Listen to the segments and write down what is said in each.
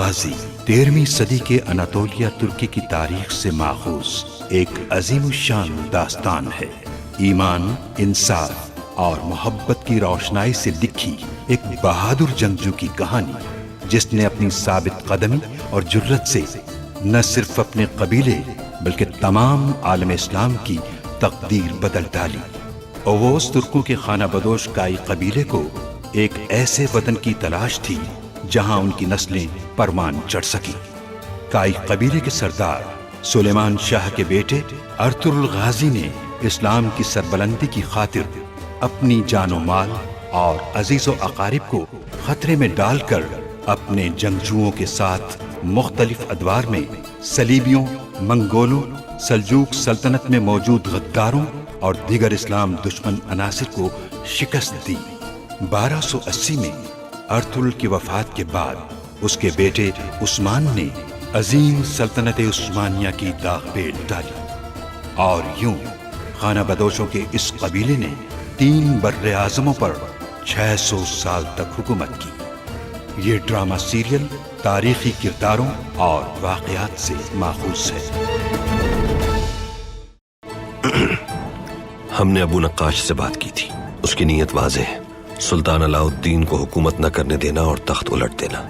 गाजी 13वीं सदी के अनातोलिया तुर्की की तारीख से माखूज एक अजीमुशान दास्तान है। ईमान, इंसाफ और मोहब्बत की रोशनाई से लिखी एक बहादुर जंगजू की कहानी, जिसने अपनी साबित कदमी और जुर्रत से न सिर्फ अपने कबीले बल्कि तमाम आलम इस्लाम की तकदीर बदल डाली। ओवोस तुर्कों के खाना बदोश काई कबीले को एक ऐसे वतन की तलाश थी जहां उनकी नस्लें परमान चढ़ सकी। काई कबीले के सरदार सुलेमान शाह के बेटे अर्तुरुल गाजी ने इस्लाम की सरबलंदी की खातिर अपनी जानो माल और अजीजो अकारिब को खतरे में डालकर अपने जंगजुओं के साथ मुख्तलिफ अदवार में सलीबियों, मंगोलों, सल्जूक सल्तनत में मौजूद गद्दारों और दीगर इस्लाम दुश्मन अनासिर को शिकस्त दी। 1280 में अर्तुरुल की वफात के बाद उसके बेटे उस्मान ने अजीम सल्तनत उस्मानिया की दाग पेट डाली और यूं खाना बदोशों के इस कबीले ने 3 बर्रे आज़मों पर 600 साल तक हुकूमत की। ये ड्रामा सीरियल तारीखी किरदारों और वाक़यात से माखूज है। हमने अबू नक्काश से बात की थी। उसकी नीयत वाज़ेह है, सुल्तान अलाउद्दीन को हुकूमत न करने देना और तख्त उलट देना।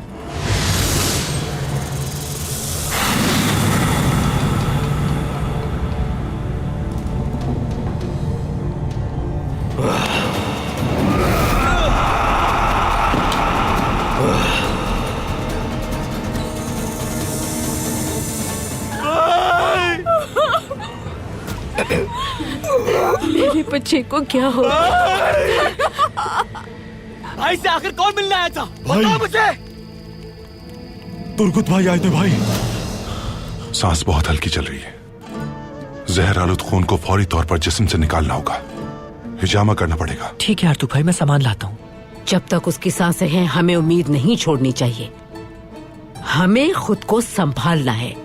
मेरे बच्चे को क्या हो? भाई से आखिर कौन मिलने आया था? बताओ मुझे। तुर्गुत भाई आए थे भाई। सांस बहुत हल्की चल रही है। जहर आलूद खून को फौरी तौर पर जिस्म से निकालना होगा। हिजामा करना पड़ेगा। ठीक है आर्तू भाई, मैं सामान लाता हूँ। जब तक उसकी सांसें हैं हमें उम्मीद नहीं छोड़नी चाहिए। हमें खुद को संभालना है।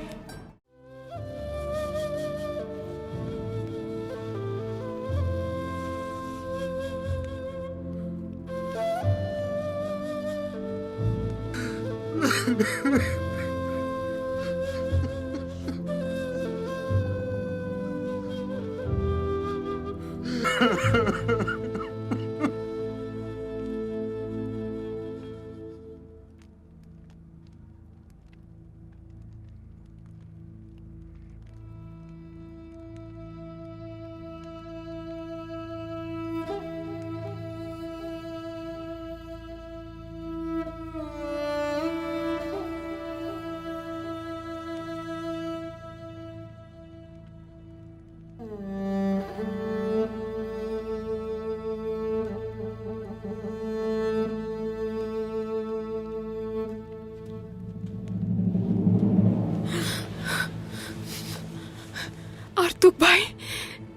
आर्तुक भाई,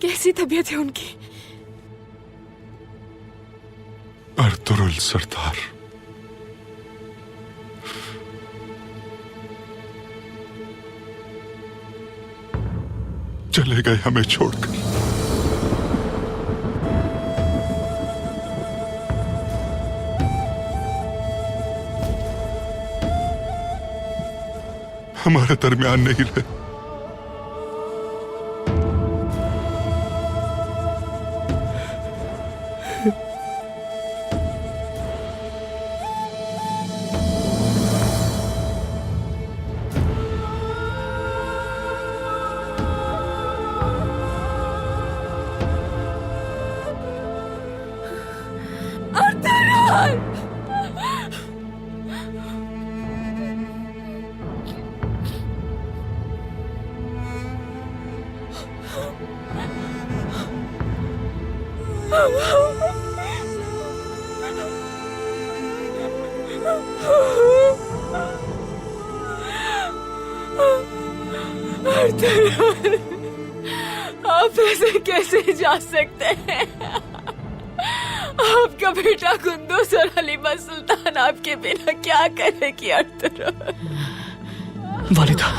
कैसी तबीयत है उनकी? अर्तुरुल सरदार, चले गए हमें छोड़कर। हमारे दरमियान नहीं रहे। आप ऐसे कैसे जा सकते हैं? आपका बेटा कुंदूस और हलीमा सुल्तान आपके बिना क्या करेगी अर्तुरुल? वालिदा,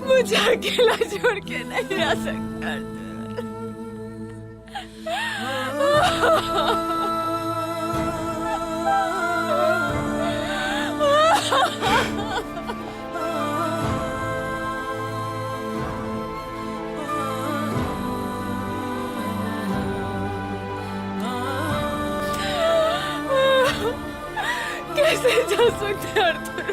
मुझे अकेला छोड़ के नहीं आ सकता कैसे जा सकते अर्जुन?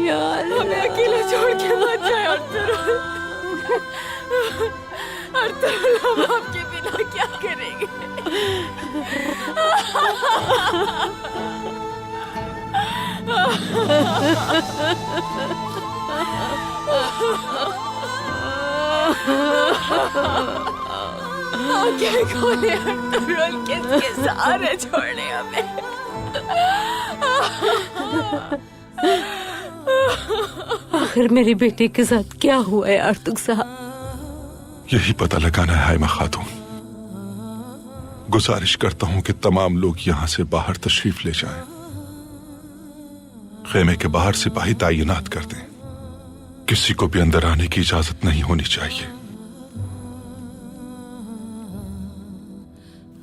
यार हमें अकेले छोड़ के मत जाए अर्जुन। अर्जुन, हम आपके बिना क्या करेंगे? आगे खोले अर्जुन, किसके सहारे छोड़े हमें? आखिर मेरी बेटी के साथ क्या हुआ है आर्तुक साहब? यही पता लगाना है हाइमा खातून। गुजारिश करता हूं कि तमाम लोग यहां से बाहर तशरीफ ले जाएं। खेमे के बाहर सिपाही तैनात कर दें। किसी को भी अंदर आने की इजाजत नहीं होनी चाहिए।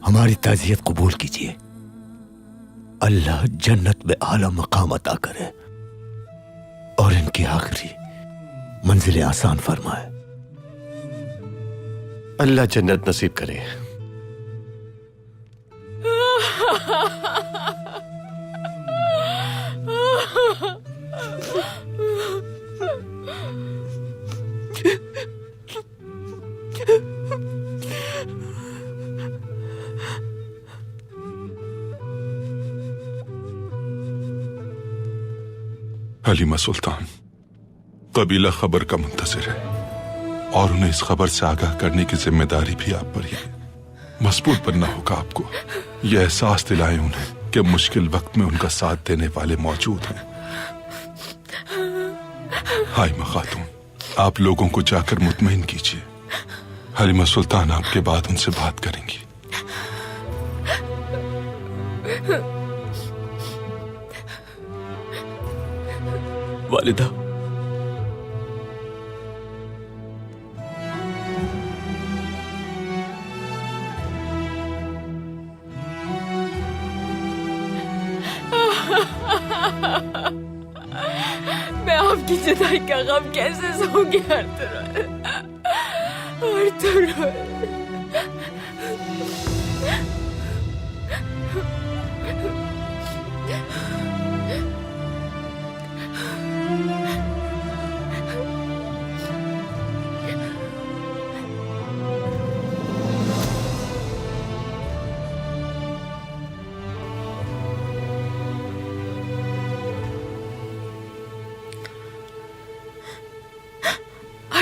हमारी ताज़ियत कबूल कीजिए। अल्लाह जन्नत में आला मकाम अता करे और इनकी आखिरी मंजिलें आसान फरमाए। अल्लाह जन्नत नसीब करे। हलीमा सुल्तान, कबीला खबर का मुंतजिर है और उन्हें इस खबर से आगाह करने की जिम्मेदारी भी आप पर ही है। मजबूत बनना होगा आपको। यह एहसास दिलाएं उन्हें कि मुश्किल वक्त में उनका साथ देने वाले मौजूद हैं। हाइमा खातून, आप लोगों को जाकर मुतमईन कीजिए। हलीमा सुल्तान आपके बाद उनसे बात करेंगी। वालिदा, मैं आपकी जुदाई का गम कैसे सहूंगी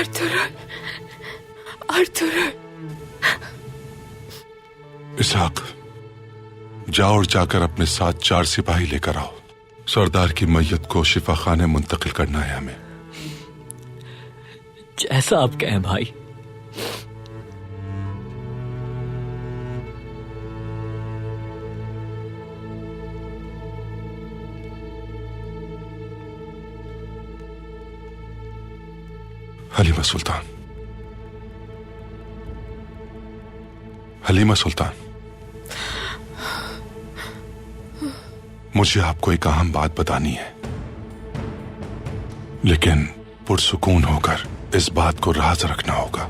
अर्तुल? अर्तुल, इसहाक, जाओ और जाकर अपने साथ 4 सिपाही लेकर आओ। सरदार की मैयत को शिफा खाने मुंतकिल करना है हमें। जैसा आप कहें भाई। हलीमा सुल्तान, हलीमा सुल्तान, मुझे आपको एक अहम बात बतानी है, लेकिन पुरसुकून होकर इस बात को राज रखना होगा।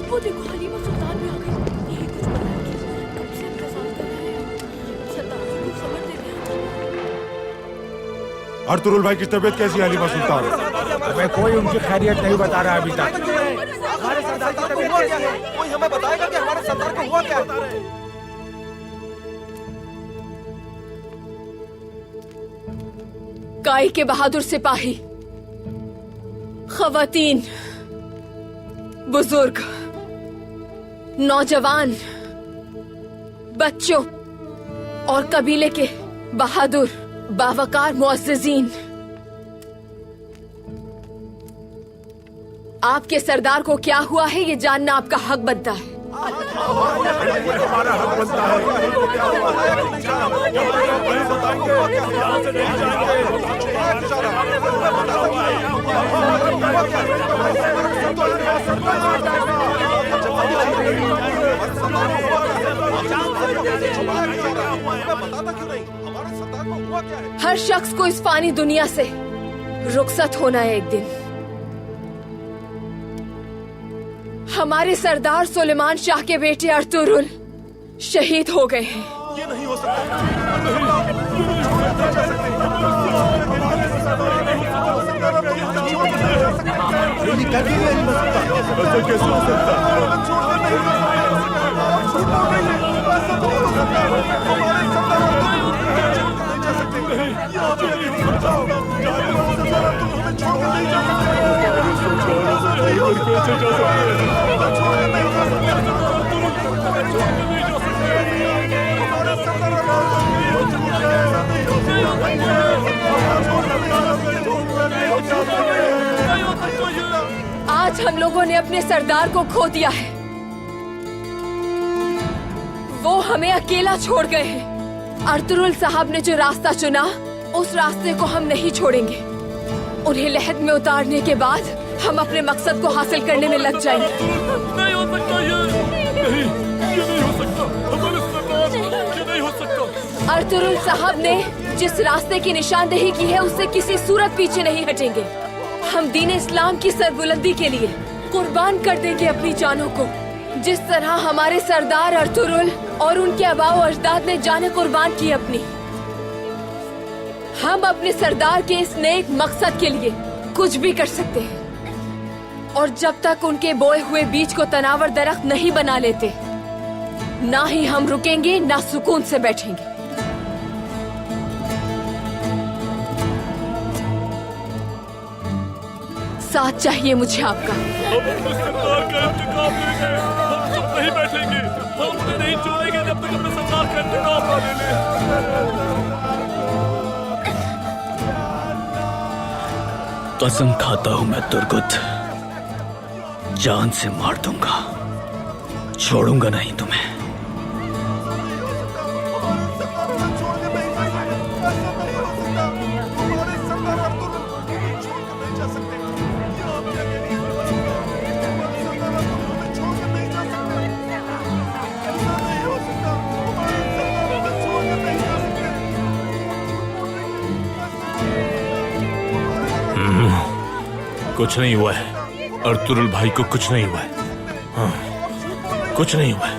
वो देखो हलीमा सुल्तान भी आ गई। यही कुछ पता है कि कब से इंतजार कर रहे हैं। सरदार जी को खबर देते हैं। अर्तुरुल भाई की तबीयत कैसी है हलीमा सुल्तान? हमें कोई उनकी खैरियत नहीं बता रहा अभी तक। हमारे सरदार की तबीयत कैसी है? कोई हमें बताएगा कि हमारे सरदार को हुआ क्या? काई के बहादुर सिपाही, खवातीन, बुजुर्ग, नौजवान, बच्चों और कबीले के बहादुर बावकार मुअज़्ज़िज़ीन, आपके सरदार को क्या हुआ है ये जानना आपका हक बनता है। हमारा हक बनता है। हर शख्स को इस फानी दुनिया से रुखसत होना है एक दिन। हमारे सरदार सुलेमान शाह के बेटे अर्तुरुल शहीद हो गए हैं। ये नहीं हो सकता। कैसे हो सकता? आज हम लोगों ने अपने सरदार को खो दिया है। वो हमें अकेला छोड़ गए हैं। अर्तुरुल साहब ने जो रास्ता चुना उस रास्ते को हम नहीं छोड़ेंगे। उन्हें लहद में उतारने के बाद हम अपने मकसद को हासिल करने में लग जाएंगे। नहीं हो सकता ये नहीं हो सकता। हमारे सरदार ये नहीं हो सकता। अर्तुरुल साहब ने जिस रास्ते की निशानदेही की है उससे किसी सूरत पीछे नहीं हटेंगे। हम दीन इस्लाम की सरबुलंदी के लिए कुर्बान कर देंगे अपनी जानों को, जिस तरह हमारे सरदार अर्तुरुल और उनके आबाओ अजदाद ने जाने कुर्बान की अपनी। हम अपने सरदार के इस नेक मकसद के लिए कुछ भी कर सकते हैं, और जब तक उनके बोए हुए बीज को तनावर दरख्त नहीं बना लेते, ना ही हम रुकेंगे ना सुकून से बैठेंगे। साथ चाहिए मुझे आपका। हम अपने सरदार का इंतकाम लेंगे। हम चुप नहीं बैठेंगे। हम उन्हें नहीं छोड़ेंगे जब तक अपने सरदार का इंतकाम ना ले लें। कसम खाता हूं मैं तुर्गुत, जान से मार दूंगा, छोड़ूंगा नहीं तुम्हें। कुछ नहीं हुआ है, अर्तुरुल भाई को कुछ नहीं हुआ है। हाँ, कुछ नहीं हुआ है।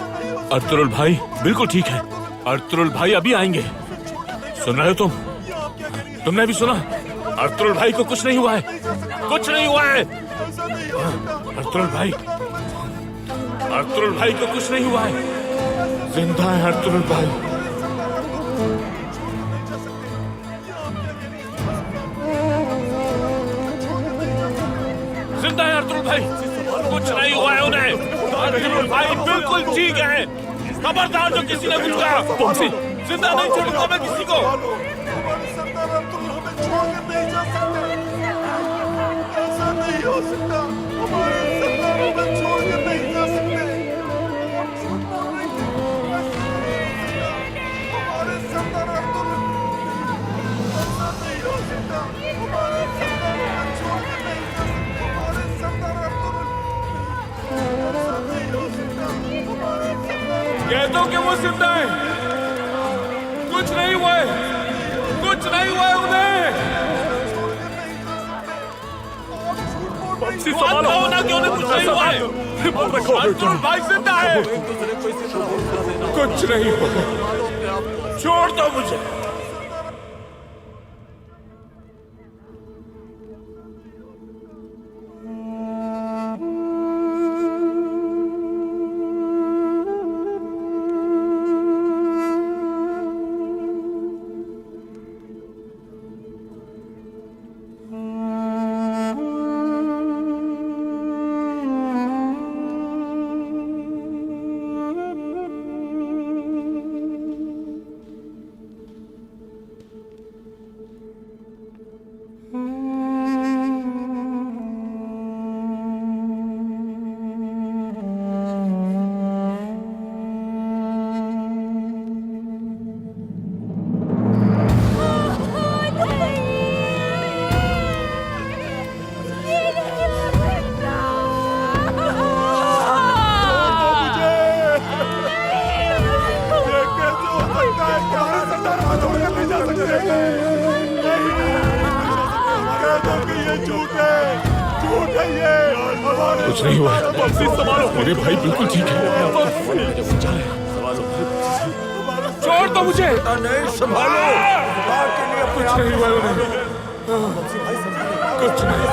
अर्तुरुल भाई बिल्कुल ठीक है। अर्तुरुल भाई अभी आएंगे। सुन रहे हो तुम? तुमने भी सुना? अर्तुरुल भाई को कुछ नहीं हुआ है। कुछ नहीं हुआ है। अर्तुरुल भाई को कुछ नहीं हुआ है। जिंदा है अर्तुरुल भाई। जिंदा है अर्तुरुल भाई। कुछ नहीं हुआ है उन्हें। अर्तुरुल भाई बिल्कुल ठीक है। खबरदार जो किसी ने कुछ कहा, जिंदा नहीं छोड़ूंगा मैं किसी को। ऐसा नहीं हो सकता। हमारे सरदार हमें छोड़ के नहीं जा सकते। हमारे सरदार ऐसा नहीं हो सकता। हमारे सरदार हमें छोड़ के नहीं जा सकते। हमारे सरदार ऐसा नहीं हो सकता। हमारे सरदार कह दो कि वो जिंदा है। कुछ नहीं हुआ है। कुछ नहीं हुआ है उन्हें। वापसी संभालो ना, क्यों नहीं, कुछ नहीं हुआ है। अर्तुल भाई जिंदा है, कुछ नहीं हुआ, छोड़ दो मुझे। कुछ नहीं हुआ, वापसी संभालो। मेरे भाई बिल्कुल ठीक है, छोड़ दो मुझे। नहीं संभालो, कुछ नहीं हुआ उन्हें, कुछ नहीं।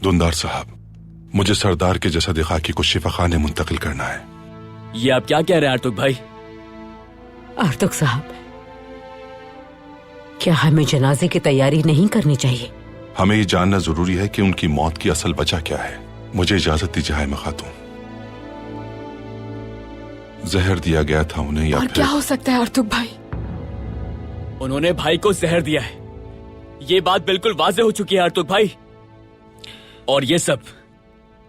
दुंदार साहब, मुझे सरदार के जैसा खाकी को शिफाखाने मुंतकिल करना है। ये आप क्या कह रहे हैं आर्तुक भाई? आर्तुक साहब, क्या हमें जनाजे की तैयारी नहीं करनी चाहिए? हमें ये जानना जरूरी है कि उनकी मौत की असल वजह क्या है। मुझे इजाजत दीजिए हाय खातून। जहर दिया गया था उन्हें या और फिर... क्या हो सकता है आर्तुक भाई? उन्होंने भाई को जहर दिया है, ये बात बिल्कुल वाज़ेह हो चुकी है आर्तुक भाई। और ये सब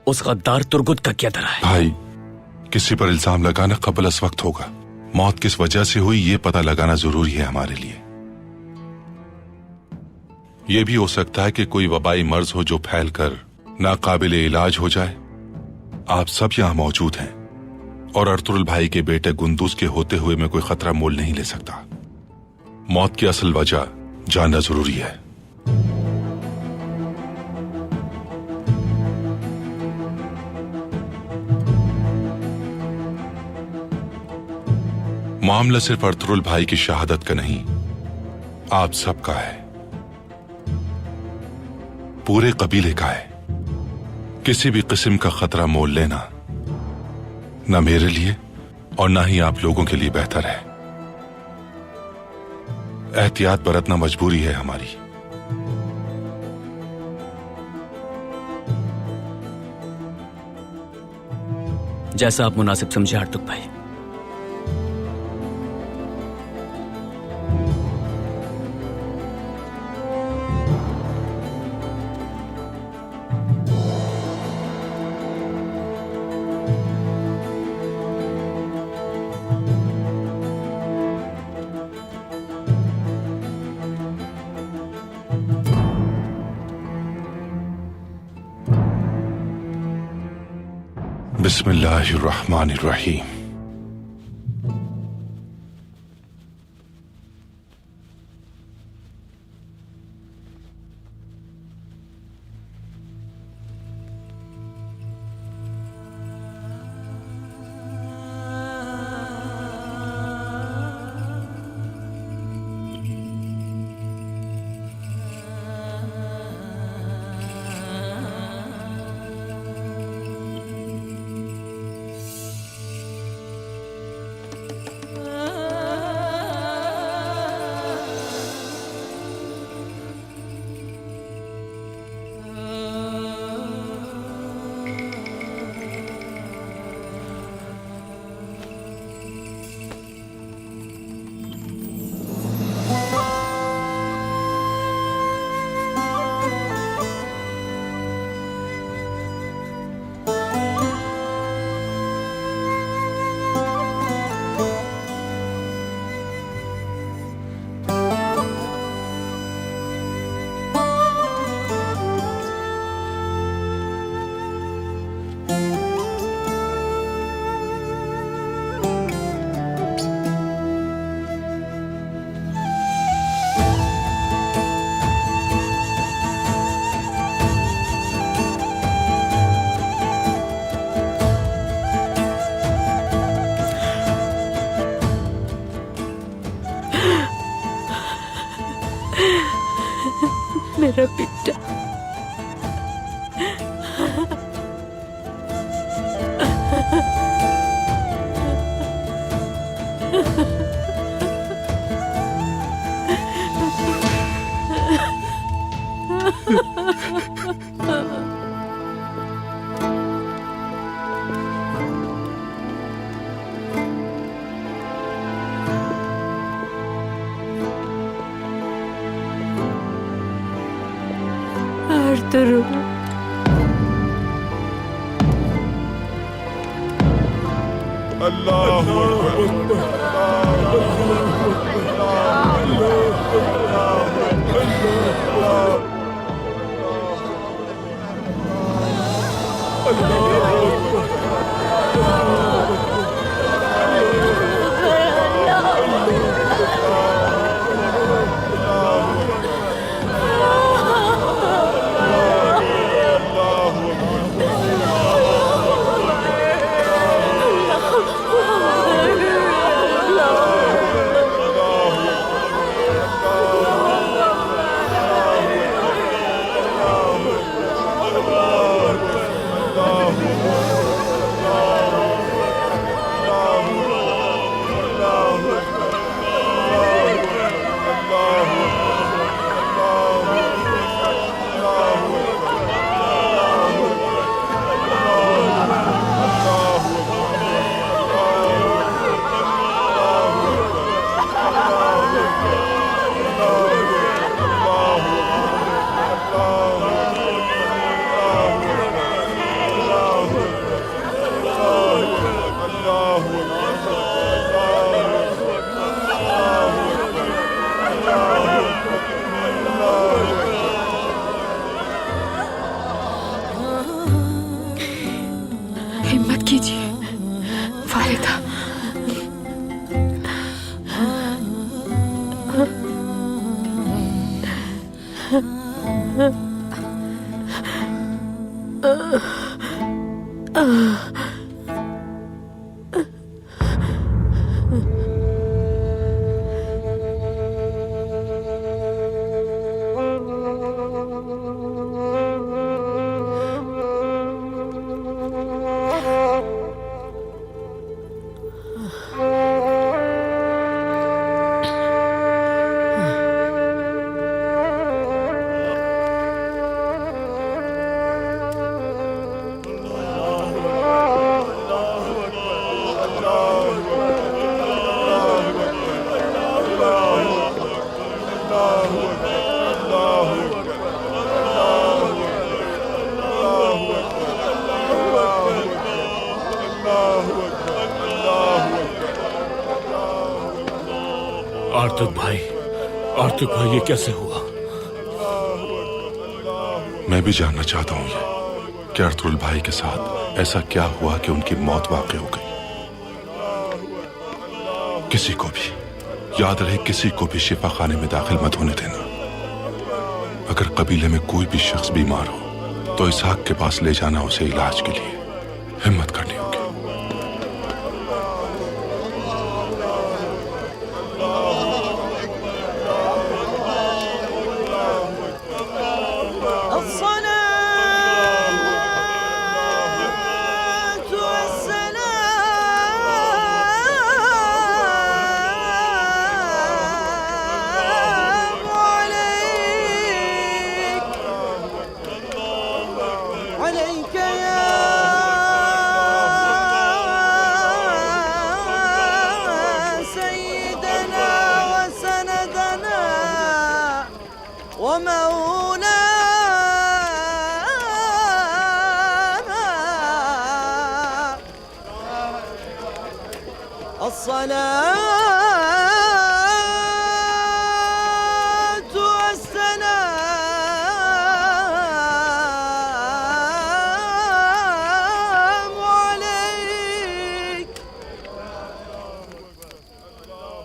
उस गद्दार तुर्गुत का क्या तरह है। भाई, किसी पर इल्जाम लगाना कबल अस वक्त होगा। मौत किस वजह से हुई ये पता लगाना जरूरी है हमारे लिए। यह भी हो सकता है कि कोई वबाई मर्ज हो जो फैलकर नाकाबिले इलाज हो जाए। आप सब यहां मौजूद हैं और अर्तुरुल भाई के बेटे गुंदूस के होते हुए मैं कोई खतरा मोल नहीं ले सकता। मौत की असल वजह जानना जरूरी है। मामला सिर्फ अर्तुरुल भाई की शहादत का नहीं, आप सबका है, पूरे कबीले का है। किसी भी किस्म का खतरा मोल लेना ना मेरे लिए और ना ही आप लोगों के लिए बेहतर है। एहतियात बरतना मजबूरी है हमारी। जैसा आप मुनासिब समझे आर्तुक भाई। बिस्मिल्लाहिर्रहमानिर्रहीम। मेरा बेटा। आर्तुरो, अल्लाहू अकबर, हिम्मत कीजिए वालिदा। आर्तुक भाई, ये कैसे हुआ? मैं भी जानना चाहता हूँ ये कि अर्तुरुल भाई के साथ ऐसा क्या हुआ कि उनकी मौत वाक़ई हो गई। किसी को भी याद रहे, किसी को भी शिफा खाने में दाखिल मत होने देना। अगर कबीले में कोई भी शख्स बीमार हो तो इसहाक के पास ले जाना, उसे इलाज के लिए हिम्मत करनी होगी।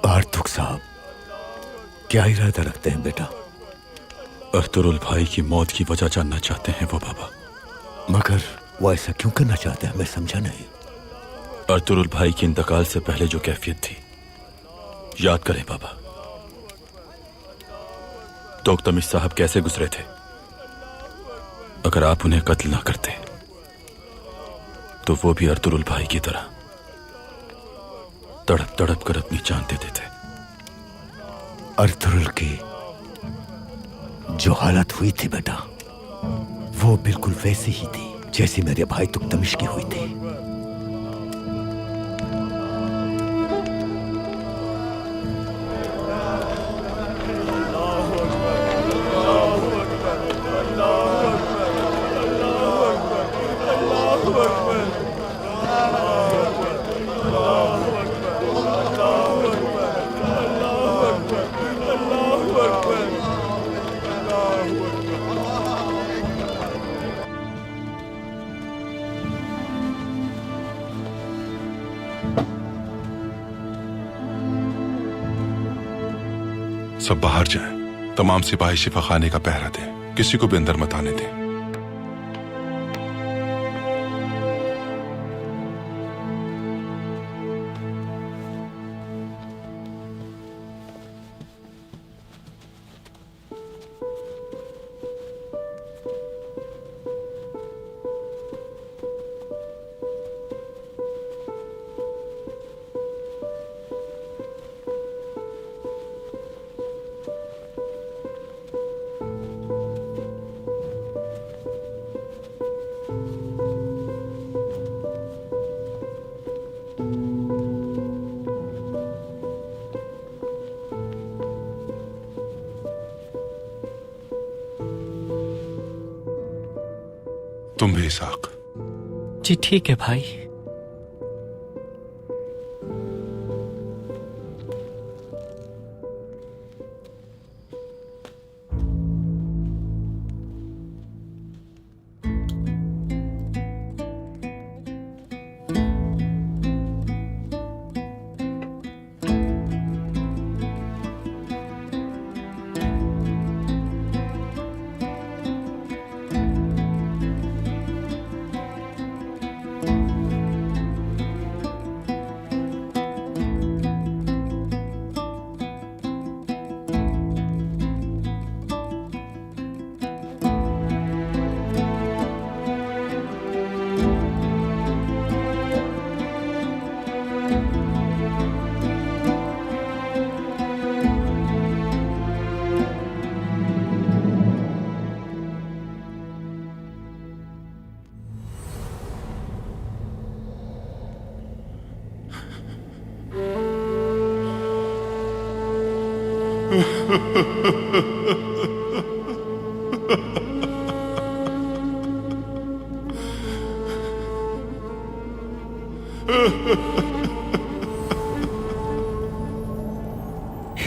आर्तुक साहब, क्या इरादा रखते हैं बेटा? अर्तुरुल भाई की मौत की वजह जानना चाहते हैं वो बाबा। मगर वो ऐसा क्यों करना चाहते हैं, मैं समझा नहीं। अर्तुरुल भाई के इंतकाल से पहले जो कैफियत थी, याद करें बाबा। तोकतमिश साहब कैसे गुजरे थे? अगर आप उन्हें कत्ल ना करते तो वो भी अर्तुरुल भाई की तरह तड़प तड़प कर अपनी जान दे देते। अर्तुरुल की जो हालत हुई थी बेटा, वो बिल्कुल वैसी ही थी जैसी मेरे भाई तुकतमिश की हुई थी। सब बाहर जाएं। तमाम सिपाही शिफा खाने का पहरा दें। किसी को भी अंदर मत आने दें। तुम भी इसाक। जी ठीक है भाई।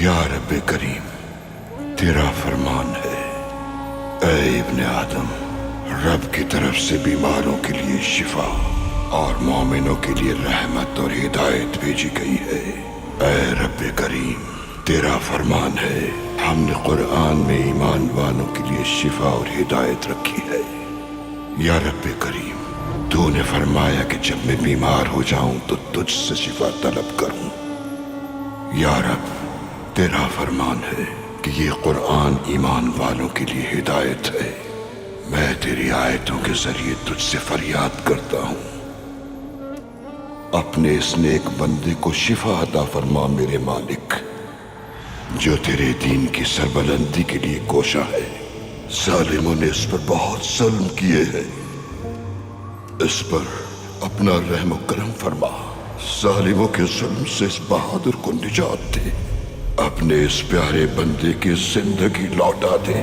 या रब्बे करीम, तेरा फरमान है, ऐ इब्ने आदम, रब की तरफ से बीमारों के लिए शिफा और मोमिनों के लिए रहमत और हिदायत भेजी गई है। ऐ रब्बे करीम, तेरा फरमान है, हमने कुरान में ईमान वालों के लिए शिफा और हिदायत रखी है। या रब्बे करीम, तूने फरमाया कि जब मैं बीमार हो जाऊं तो तुझसे शिफा तलब करूं। या रब, तेरा फरमान है कि ये कुरान ईमान वालों के लिए हिदायत है। मैं तेरी आयतों के जरिए तुझसे फरियाद करता हूं, अपने इस नेक बंदे को शिफा अता फरमा मेरे मालिक, जो तेरे दीन की सरबलंदी के लिए कोशा है। जालिमों ने इस पर बहुत जुल्म किए हैं, इस पर अपना रहम करम फरमा। जालिमों के जुल्म से इस बहादुर को निजात दे, अपने इस प्यारे बंदे की जिंदगी लौटा दे।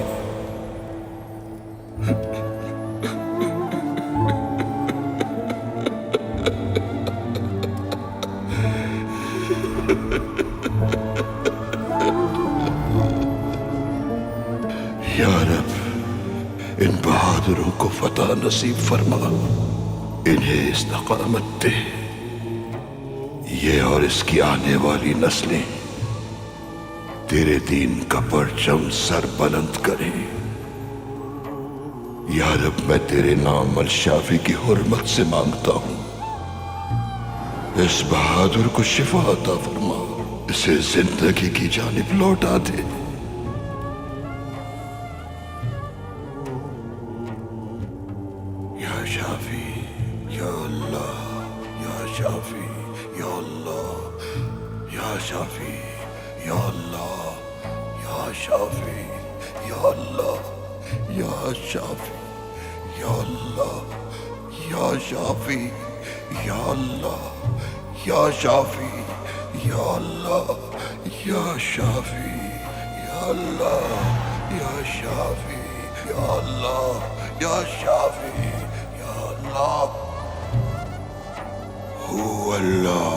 या रब, इन बहादुरों को फतह नसीब फरमा, इन्हें इस्तकामत दे। ये और इसकी आने वाली नस्लें तेरे दीन का परचम सर बुलंद करे। या रब, मैं तेरे नाम अल शाफी की हुर्मत से मांगता हूं, इस बहादुर को शिफा अता फरमा, इसे जिंदगी की जानिब लौटा दे। शाफी या अल्लाह या शाफी या अल्लाह या शाफी या अल्लाह या शाफी या अल्लाह या शाफी या अल्लाह या शाफी या अल्लाह या शाफी या अल्लाह या शाफी या अल्लाह या शाफी या अल्लाह या शाफी या अल्लाह हु अल्लाह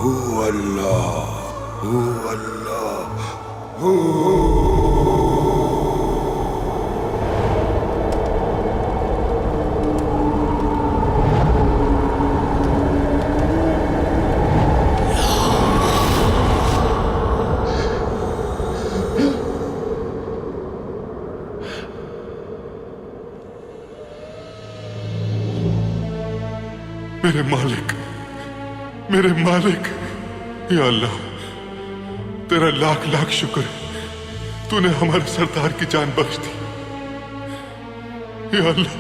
हु अल्लाह हु अल्लाह हु मेरे मालिक या अल्लाह तेरा लाख लाख शुक्र है तूने हमारे सरदार की जान बख्श दी या अल्लाह।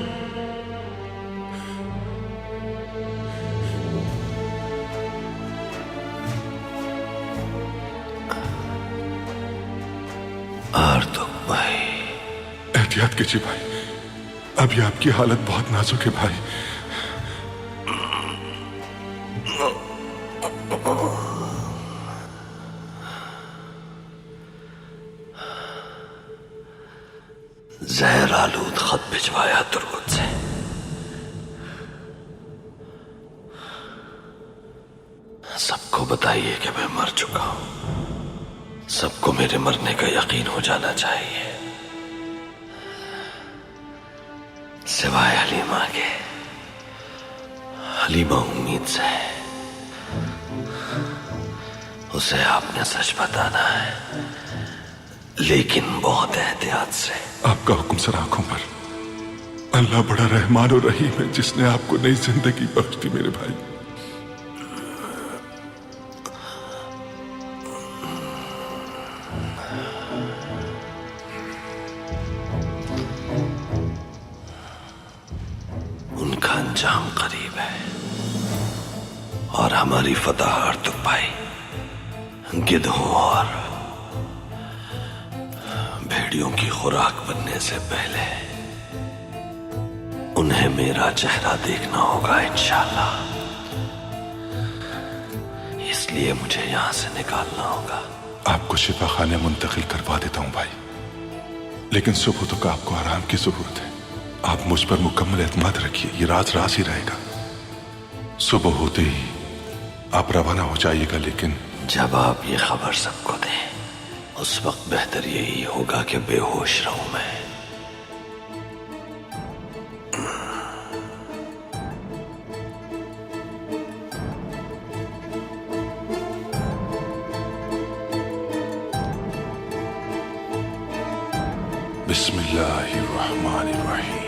आर्तुक भाई एहतियात कीजिए भाई, अभी आपकी हालत बहुत नाजुक है भाई। जहर आलूद खत भिजवाया तुर्गुत से। सबको बताइए कि मैं मर चुका हूं। सबको मेरे मरने का यकीन हो जाना चाहिए, सिवाय हलीमा के। हलीमा उम्मीद से है, उसे आपने सच बताना है, लेकिन बहुत एहतियात से। आपका हुक्म सर आंखों पर। अल्लाह बड़ा रहमान और रहीम है, जिसने आपको नई जिंदगी बख्श दी मेरे भाई। उनका अंजाम करीब है और हमारी फतह आर्तुक भाई गिद्धों और भेड़ियों की खुराक बनने से पहले उन्हें मेरा चेहरा देखना होगा इंशाल्लाह। इसलिए मुझे यहां से निकालना होगा। आपको शिफा खाने मुंतकिल करवा देता हूं भाई, लेकिन सुबह तक आपको आराम की जरूरत है। आप मुझ पर मुकम्मल एतमाद रखिए, ये राज राज ही रहेगा। सुबह होते ही आप रवाना हो जाइएगा, लेकिन जब आप ये खबर सबको दें उस वक्त बेहतर यही होगा कि बेहोश रहूं मैं। बिस्मिल्लाहिर्रहमानिर्रहीम।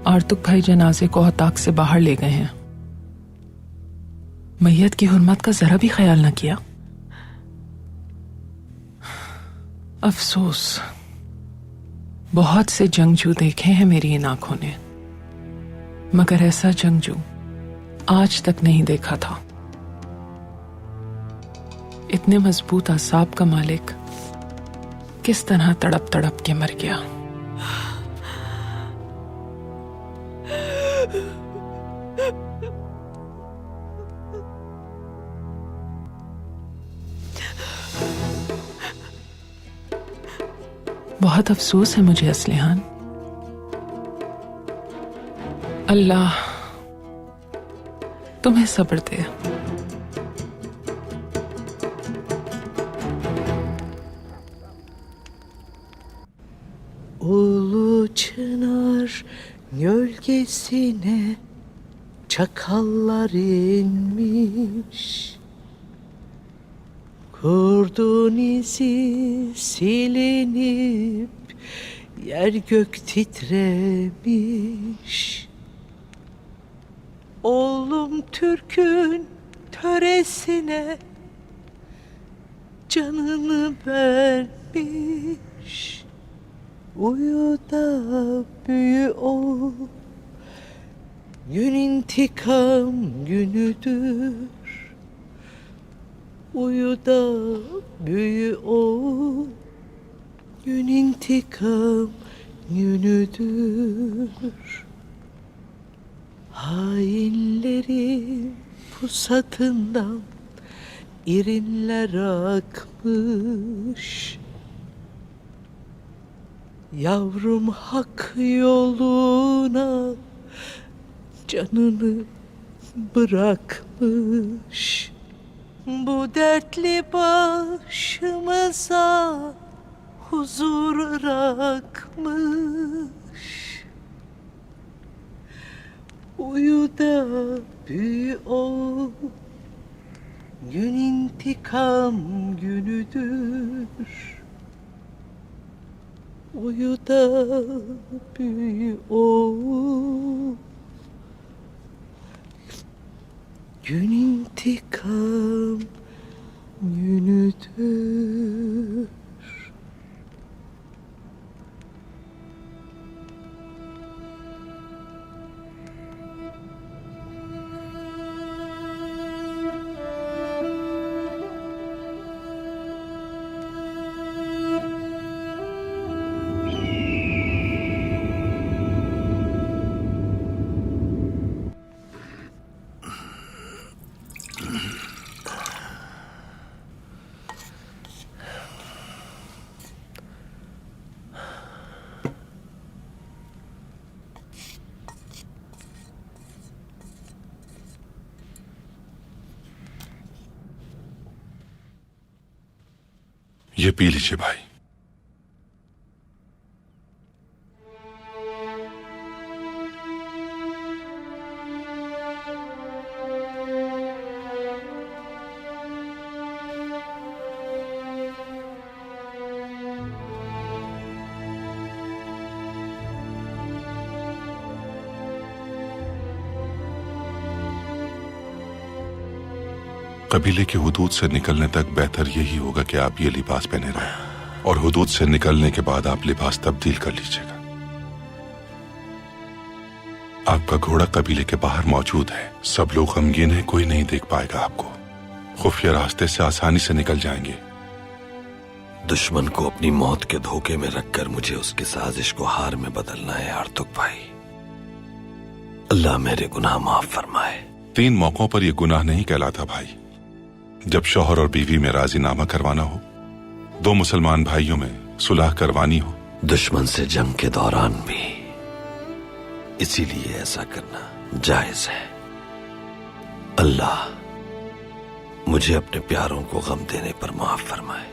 आर्तुक भाई जनाजे को हताक से बाहर ले गए हैं। मैयत की हुर्मत का जरा भी ख्याल न किया। अफसोस, बहुत से जंगजू देखे हैं मेरी इन आंखों ने, मगर ऐसा जंगजू आज तक नहीं देखा था। इतने मजबूत असाब का मालिक किस तरह तड़प तड़प के मर गया। बहुत अफसोस है मुझे असलिहान। अल्लाह तुम्हें सब्र दे। Ulu çınar gölgesine çakallar inmiş. Kurdun izi silinip yer gök titremiş. Oğlum Türk'ün töresine canını vermiş. Uyu da büyü ol, gün intikam günüdür. Uyu da büyü ol, gün intikam günüdür. Hainlerin pusatından irinler akmış. Yavrum hak yoluna canını bırakmış. Bu dertli başımıza huzur bırakmış. Uyu da büyü ol, gün intikam günüdür. Uyu da büyü ol, gün intikam günüdür. ये P लीजिए भाई। कबीले की हुदूद से निकलने तक बेहतर यही होगा कि आप ये लिबास पहने रहें और हुदूद से निकलने के बाद आप लिबास तब्दील कर लीजिएगा। आपका घोड़ा कबीले के बाहर मौजूद है। सब लोग गमगीन हैं, कोई नहीं देख पाएगा आपको। खुफिया रास्ते से आसानी से निकल जाएंगे। दुश्मन को अपनी मौत के धोखे में रखकर मुझे उसकी साजिश को हार में बदलना है आर्तुक भाई। अल्लाह मेरे गुनाह माफ फरमाए। 3 मौकों पर यह गुनाह नहीं कहलाता भाई। जब शौहर और बीवी में राजीनामा करवाना हो, 2 मुसलमान भाइयों में सुलह करवानी हो, दुश्मन से जंग के दौरान भी, इसीलिए ऐसा करना जायज है। अल्लाह मुझे अपने प्यारों को गम देने पर माफ फरमाए।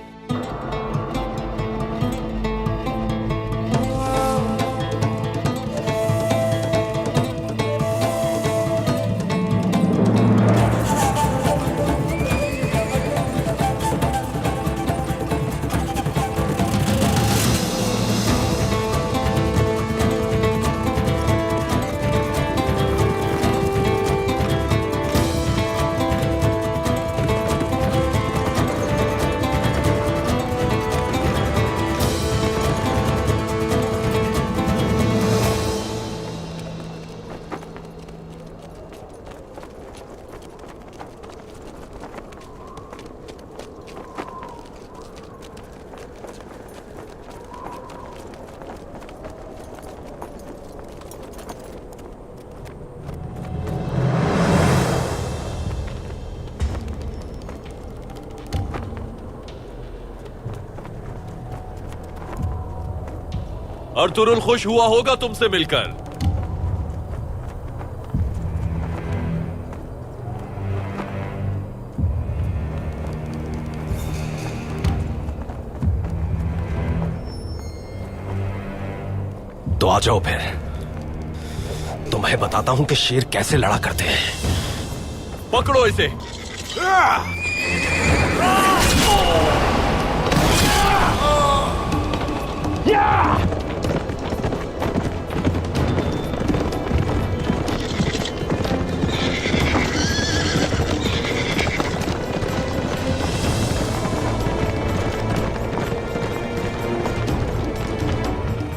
अर्तुरुल खुश हुआ होगा तुमसे मिलकर। तो आ जाओ फिर, तुम्हें बताता हूं कि शेर कैसे लड़ा करते हैं। पकड़ो इसे।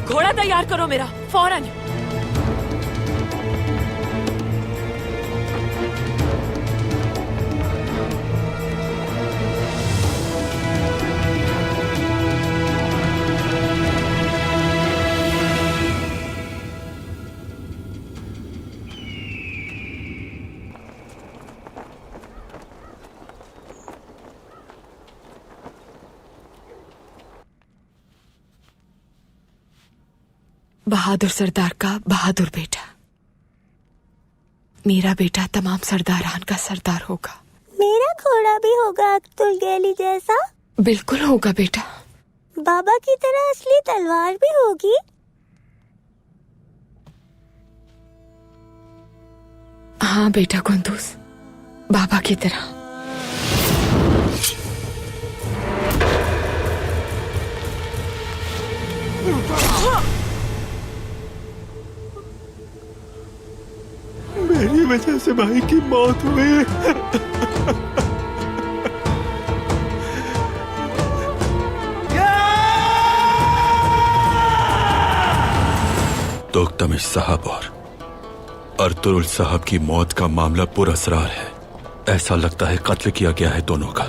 घोड़ा तैयार करो मेरा, फौरन। बहादुर सरदार का बहादुर बेटा, मेरा बेटा तमाम सरदारान का सरदार होगा। मेरा घोड़ा भी होगा अब्दुल गैली जैसा? बिल्कुल होगा बेटा। बाबा की तरह असली तलवार भी होगी? हाँ बेटा कुंदूस, बाबा की तरह। मेरी वजह से भाई की मौत हुई। तोख्तमिश साहब और अर्तुरुल साहब की मौत का मामला पुरअसरार है। ऐसा लगता है कत्ल किया गया है दोनों का।